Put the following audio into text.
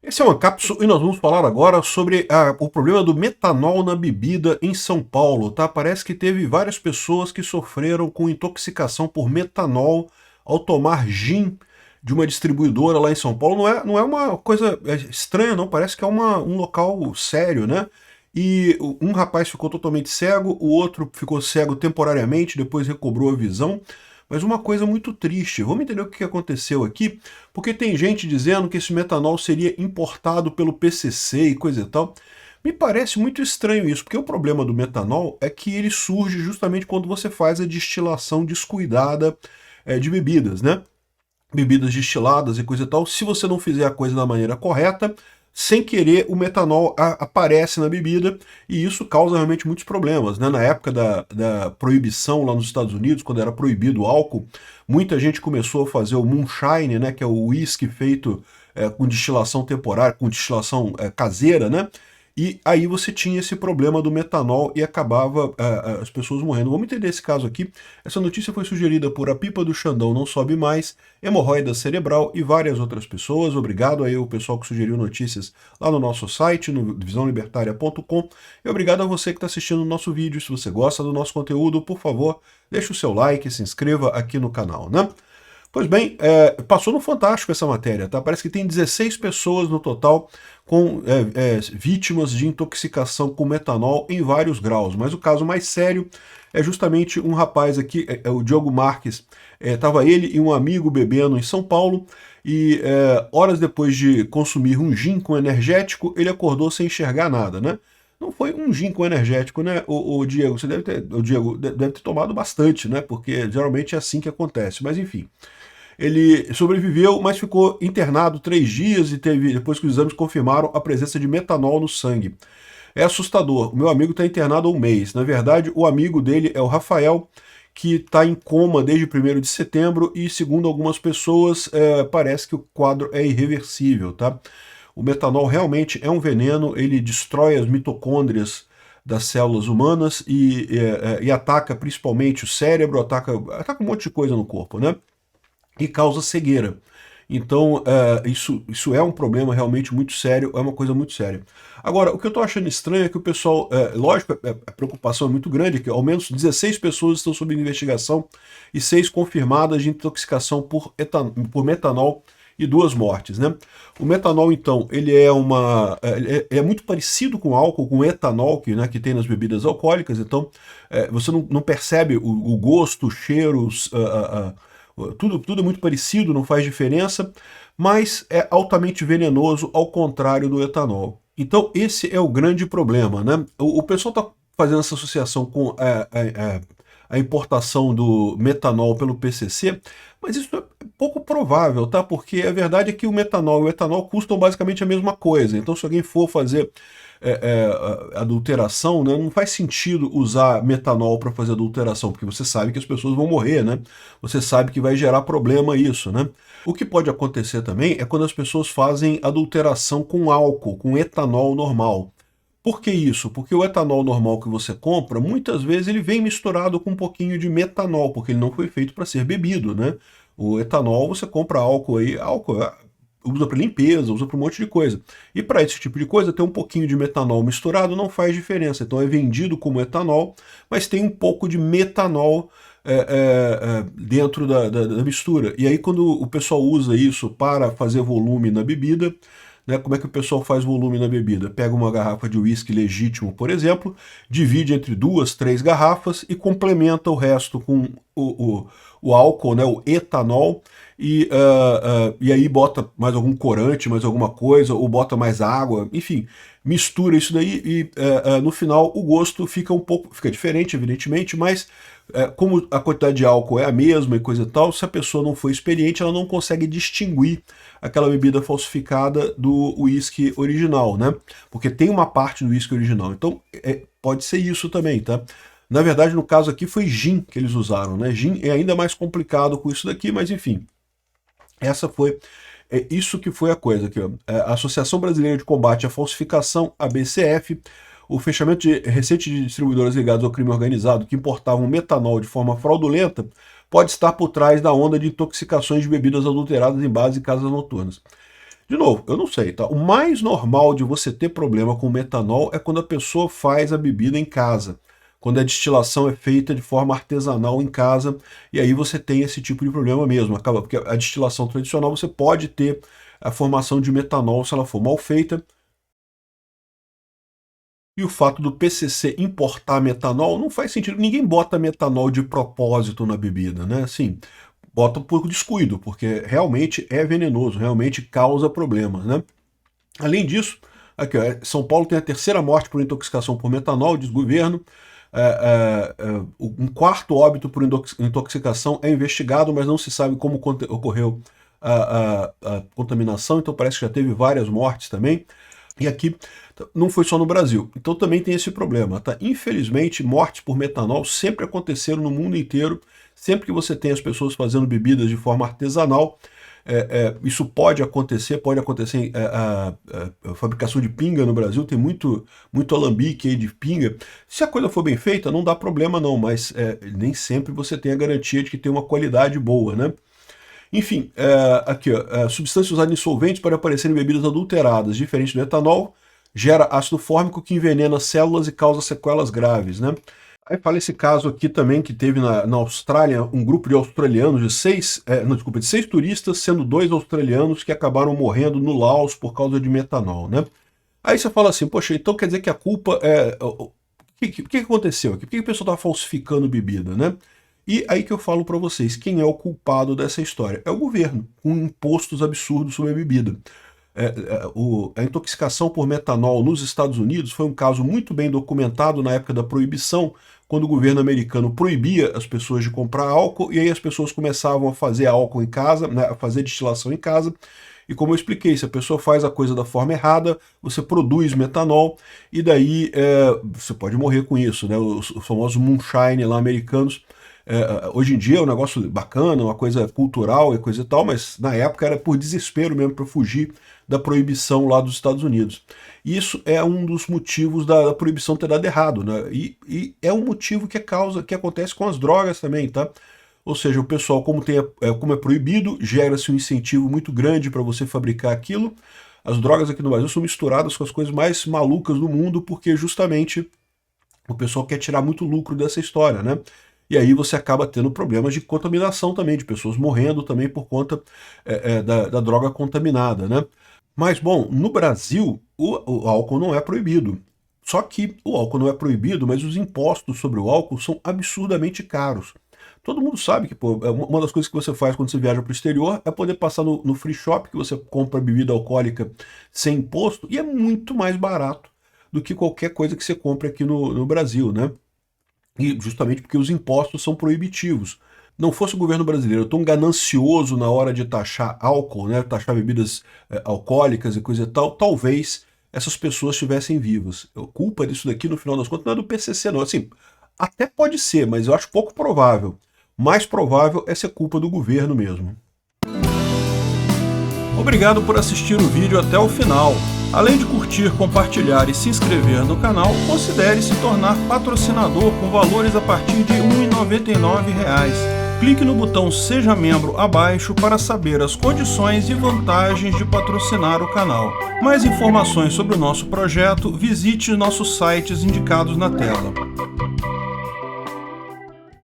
Esse é uma cápsula e nós vamos falar agora sobre o problema do metanol na bebida em São Paulo, tá? Parece que teve várias pessoas que sofreram com intoxicação por metanol ao tomar gin de uma distribuidora lá em São Paulo. Não é uma coisa estranha, não. Parece que é um local sério, né? E um rapaz ficou totalmente cego, o outro ficou cego temporariamente, depois recobrou a visão. Mas uma coisa muito triste, vamos entender o que aconteceu aqui, porque tem gente dizendo que esse metanol seria importado pelo PCC e coisa e tal. Me parece muito estranho isso, porque o problema do metanol é que ele surge justamente quando você faz a destilação descuidada de bebidas, né? Bebidas destiladas e coisa e tal. Se você não fizer a coisa da maneira correta, sem querer o metanol aparece na bebida e isso causa realmente muitos problemas, né? Na época da proibição lá nos Estados Unidos, quando era proibido o álcool, muita gente começou a fazer o moonshine, né? Que é o whisky feito com destilação temporária, com destilação caseira, né? E aí você tinha esse problema do metanol e acabava as pessoas morrendo. Vamos entender esse caso aqui. Essa notícia foi sugerida por A Pipa do Xandão Não Sobe Mais, Hemorroida Cerebral e várias outras pessoas. Obrigado aí ao pessoal que sugeriu notícias lá no nosso site, no visãolibertaria.com. E obrigado a você que está assistindo o nosso vídeo. Se você gosta do nosso conteúdo, por favor, deixe o seu like e se inscreva aqui no canal, né? Pois bem, passou no Fantástico essa matéria, tá? Parece que tem 16 pessoas no total com vítimas de intoxicação com metanol em vários graus. Mas o caso mais sério é justamente um rapaz aqui, o Diogo Marques. Estava ele e um amigo bebendo em São Paulo e horas depois de consumir um gin com energético, ele acordou sem enxergar nada, né? Não foi um gin com energético, né, o Diego? O Diego deve ter tomado bastante, né? Porque geralmente é assim que acontece. Mas enfim. Ele sobreviveu, mas ficou internado 3 dias e depois que os exames confirmaram a presença de metanol no sangue. É assustador. O meu amigo está internado há um mês. Na verdade, o amigo dele é o Rafael, que está em coma desde 1º de setembro e, segundo algumas pessoas, parece que o quadro é irreversível, tá? O metanol realmente é um veneno, ele destrói as mitocôndrias das células humanas e ataca principalmente o cérebro, ataca um monte de coisa no corpo, né? E causa cegueira. Então, isso é um problema realmente muito sério, é uma coisa muito séria. Agora, o que eu estou achando estranho é que o pessoal, lógico, a preocupação é muito grande, que ao menos 16 pessoas estão sob investigação e 6 confirmadas de intoxicação por metanol e 2 mortes, né? O metanol, então, ele é muito parecido com álcool, com etanol que tem nas bebidas alcoólicas, então você não percebe o gosto, o cheiro, tudo é muito parecido, não faz diferença, mas é altamente venenoso, ao contrário do etanol. Então esse é o grande problema, né? O pessoal está fazendo essa associação com a importação do metanol pelo PCC, mas isso é pouco provável, tá? Porque a verdade é que o metanol e o etanol custam basicamente a mesma coisa. Então se alguém for fazer adulteração, né, não faz sentido usar metanol para fazer adulteração, porque você sabe que as pessoas vão morrer, né? Você sabe que vai gerar problema isso, né? O que pode acontecer também é quando as pessoas fazem adulteração com álcool, com etanol normal. Por que isso? Porque o etanol normal que você compra, muitas vezes ele vem misturado com um pouquinho de metanol, porque ele não foi feito para ser bebido, né? O etanol, você compra álcool aí, álcool usa para limpeza, usa para um monte de coisa. E para esse tipo de coisa, ter um pouquinho de metanol misturado não faz diferença. Então é vendido como etanol, mas tem um pouco de metanol dentro da mistura. E aí quando o pessoal usa isso para fazer volume na bebida, né, como é que o pessoal faz volume na bebida? Pega uma garrafa de uísque legítimo, por exemplo, divide entre 2, 3 garrafas e complementa o resto com o álcool, né, o etanol, e aí bota mais algum corante, mais alguma coisa, ou bota mais água, enfim, mistura isso daí e no final o gosto fica diferente, evidentemente, mas como a quantidade de álcool é a mesma e coisa e tal, se a pessoa não for experiente, ela não consegue distinguir aquela bebida falsificada do uísque original, né? Porque tem uma parte do uísque original. Então, pode ser isso também, tá? Na verdade, no caso aqui, foi gin que eles usaram, né? Gin é ainda mais complicado com isso daqui, mas enfim. Isso que foi a coisa aqui, ó. A Associação Brasileira de Combate à Falsificação, a BCF, o fechamento recente de distribuidoras ligadas ao crime organizado que importavam metanol de forma fraudulenta pode estar por trás da onda de intoxicações de bebidas adulteradas em bares e casas noturnas. De novo, eu não sei, tá? O mais normal de você ter problema com metanol é quando a pessoa faz a bebida em casa, quando a destilação é feita de forma artesanal em casa, e aí você tem esse tipo de problema mesmo, acaba porque a destilação tradicional você pode ter a formação de metanol se ela for mal feita. E o fato do PCC importar metanol não faz sentido. Ninguém bota metanol de propósito na bebida, né? Assim, bota por descuido, porque realmente é venenoso, realmente causa problemas, né? Além disso, aqui, ó, São Paulo tem a terceira morte por intoxicação por metanol, diz o governo. Um quarto óbito por intoxicação é investigado, mas não se sabe como ocorreu a contaminação, então parece que já teve várias mortes também. E aqui não foi só no Brasil, então também tem esse problema, tá? Infelizmente, mortes por metanol sempre aconteceram no mundo inteiro. Sempre que você tem as pessoas fazendo bebidas de forma artesanal, isso pode acontecer a fabricação de pinga no Brasil, tem muito alambique aí de pinga. Se a coisa for bem feita, não dá problema não, mas nem sempre você tem a garantia de que tem uma qualidade boa, né? Enfim, aqui, ó, substâncias usadas em solventes podem aparecer em bebidas adulteradas, diferente do etanol, gera ácido fórmico que envenena células e causa sequelas graves, né? Aí fala esse caso aqui também que teve na Austrália, um grupo de australianos de seis turistas, sendo 2 australianos que acabaram morrendo no Laos por causa de metanol, né? Aí você fala assim, poxa, então quer dizer que a culpa é... O que aconteceu aqui? Por que a pessoa está falsificando bebida, né? E aí que eu falo para vocês, quem é o culpado dessa história? É o governo, com impostos absurdos sobre a bebida. A intoxicação por metanol nos Estados Unidos foi um caso muito bem documentado na época da proibição, quando o governo americano proibia as pessoas de comprar álcool, e aí as pessoas começavam a fazer álcool em casa, né, a fazer destilação em casa. E como eu expliquei, se a pessoa faz a coisa da forma errada, você produz metanol, e daí você pode morrer com isso, né? Os famosos moonshine lá americanos. Hoje em dia é um negócio bacana, uma coisa cultural e coisa e tal, mas na época era por desespero mesmo, para fugir da proibição lá dos Estados Unidos. Isso é um dos motivos da proibição ter dado errado, né? E é um motivo que acontece com as drogas também, tá? Ou seja, o pessoal, como é proibido, gera-se um incentivo muito grande para você fabricar aquilo. As drogas aqui no Brasil são misturadas com as coisas mais malucas do mundo, porque justamente o pessoal quer tirar muito lucro dessa história, né? E aí você acaba tendo problemas de contaminação também, de pessoas morrendo também por conta da droga contaminada, né? Mas, bom, no Brasil, o álcool não é proibido. Só que o álcool não é proibido, mas os impostos sobre o álcool são absurdamente caros. Todo mundo sabe que, pô, uma das coisas que você faz quando você viaja para o exterior é poder passar no free shop, que você compra bebida alcoólica sem imposto, e é muito mais barato do que qualquer coisa que você compre aqui no Brasil, né? E justamente porque os impostos são proibitivos. Não fosse o governo brasileiro tão ganancioso na hora de taxar álcool, né, taxar bebidas alcoólicas e coisa e tal, talvez essas pessoas estivessem vivas. A culpa disso daqui, no final das contas, não é do PCC, não. Assim, até pode ser, mas eu acho pouco provável. Mais provável é ser culpa do governo mesmo. Obrigado por assistir o vídeo até o final. Além de curtir, compartilhar e se inscrever no canal, considere se tornar patrocinador com valores a partir de R$ 1,99. Clique no botão Seja Membro abaixo para saber as condições e vantagens de patrocinar o canal. Mais informações sobre o nosso projeto, visite nossos sites indicados na tela.